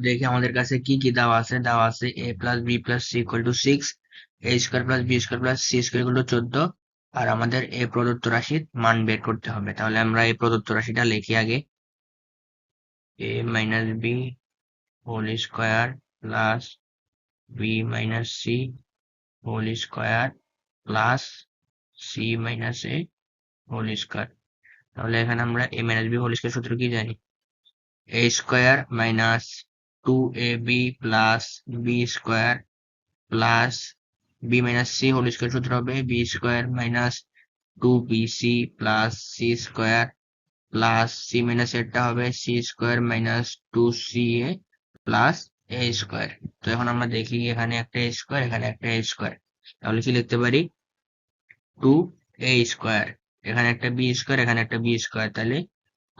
দেখি আমাদের কাছে কি কি দেওয়া আছে। দেওয়া আছে a plus B plus C equal to 6, a square plus B square plus C square equal to 14, আর আমাদের এ প্রদত্ত রাশির মান বের করতে হবে। তাহলে আমরা এই প্রদত্ত রাশিটা লিখি আগে। a minus B whole square plus B minus C whole square plus C minus A whole square. তাহলে এখানে আমরা a minus B whole square সূত্র কি জানি? a square minus 2ab plus B square plus B minus C whole square সূত্র হবে B square minus 2bc plus C square plus C minus এরটা হবে C square minus 2ca plus A square. তো এখন আমরা দেখি এখানে একটা স্কোয়ার, এখানে একটা স্কোয়ার, তাহলে কি লিখতে পারি? 2a স্কোয়ার, এখানে একটা বি স্কোয়ার, এখানে একটা বি স্কোয়ার, তাহলে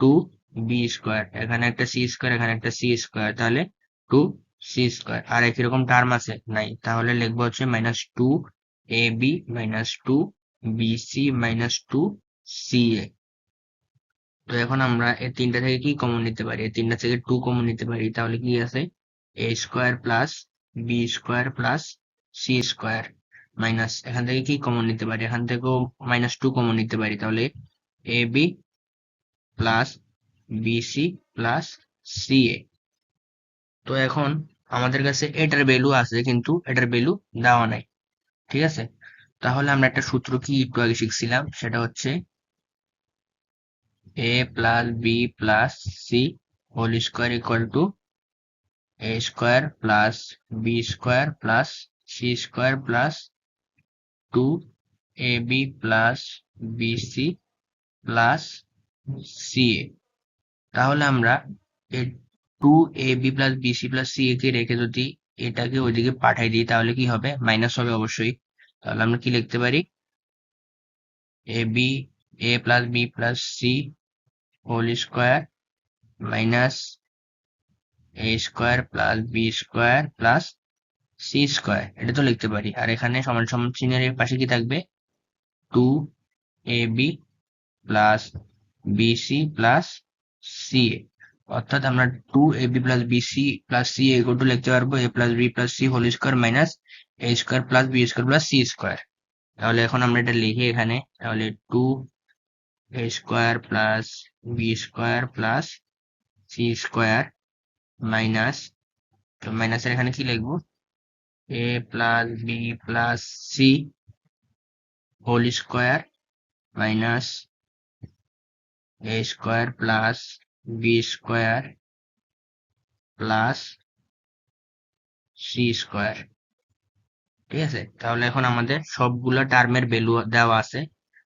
2b স্কোয়ার, এখানে একটা সি স্কোয়ার, এখানে একটা সি স্কোয়ার, তাহলে 2c স্কোয়ার। আর একই রকম টার্ম আছে নাই, তাহলে লিখবো হচ্ছে -2ab -2bc -2ca। তো এখন আমরা এই তিনটা থেকে কি কমন নিতে পারি? এই তিনটা থেকে 2 কমন নিতে পারি, তাহলে কি আছে? a square plus B square plus C square minus, এখান থেকে কি কমন নিতে পারি? এখান থেকেও -2 কমন নিতে পারি, তাহলে A B plus BC plus CA. তো এখন আমাদের কাছে এটার ভ্যালু আছে, কিন্তু এটার ভ্যালু দেওয়া নাই, ঠিক আছে? তাহলে আমরা একটা সূত্র কি একটু আগে শিখছিলাম, সেটা হচ্ছে a plus B plus C whole square equal to a square plus B square plus C square plus 2ab plus BC plus CA. তাহলে আমরা এই 2ab plus BC plus CA কে রেখে যদি এটাকে ওইদিকে পাঠাই দিই, তাহলে কি হবে? মাইনাস হবে অবশ্যই। তাহলে আমরা কি লিখতে পারি? a plus B plus C whole square minus a square plus B square plus C square, এটা তো লিখতে পারি। আর এখানে সমান সমান চিহ্নের পাশে কি থাকবে? 2ab plus BC plus CA, অর্থাৎ আমরা 2ab plus BC plus CA equal to লিখতে পারবো a plus B plus C whole square minus a square plus B square plus C square. তাহলে এখন আমরা এটা লিখি এখানে, তাহলে 2a square plus B square plus C square minus, তো মাইনাসের এখানে কি লিখবো? a plus B plus C whole square minus a square plus B square plus C square, ঠিক আছে? তাহলে এখন আমাদের সবগুলা টার্মের ভ্যালু দেওয়া আছে,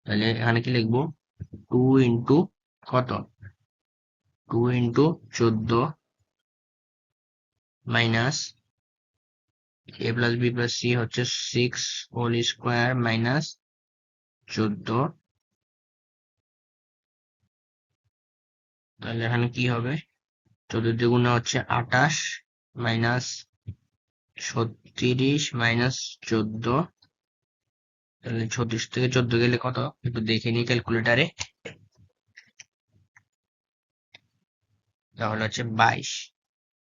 তাহলে এখানে কি লিখবো? 2 ইন্টু কত? 2 into 14 minus a plus B plus C হচ্ছে 6 হোল স্কোয়ার মাইনাস 14, তাহলে এখানে কি হবে? 14 দ্বিগুণে হচ্ছে 28 মাইনাস 36 মাইনাস 14, তাহলে 36 থেকে 14 গেলে কত? একটু দেখে নিই ক্যালকুলেটারে, তাহলে হচ্ছে 22।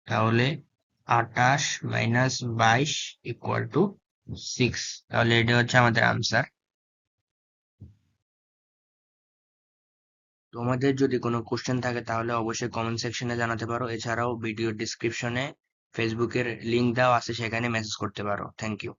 তাহলে 28 মাইনাস 22 ইকুয়াল টু 6। তাহলে এটা হচ্ছে আমাদের আনসার। তোমাদের যদি কোনো কোশ্চেন থাকে তাহলে অবশ্যই কমেন্ট সেকশনে জানাতে পারো। এছাড়াও ভিডিও ডিসক্রিপশনে ফেসবুকের লিংক দেওয়া আছে, সেখানে মেসেজ করতে পারো। Thank you.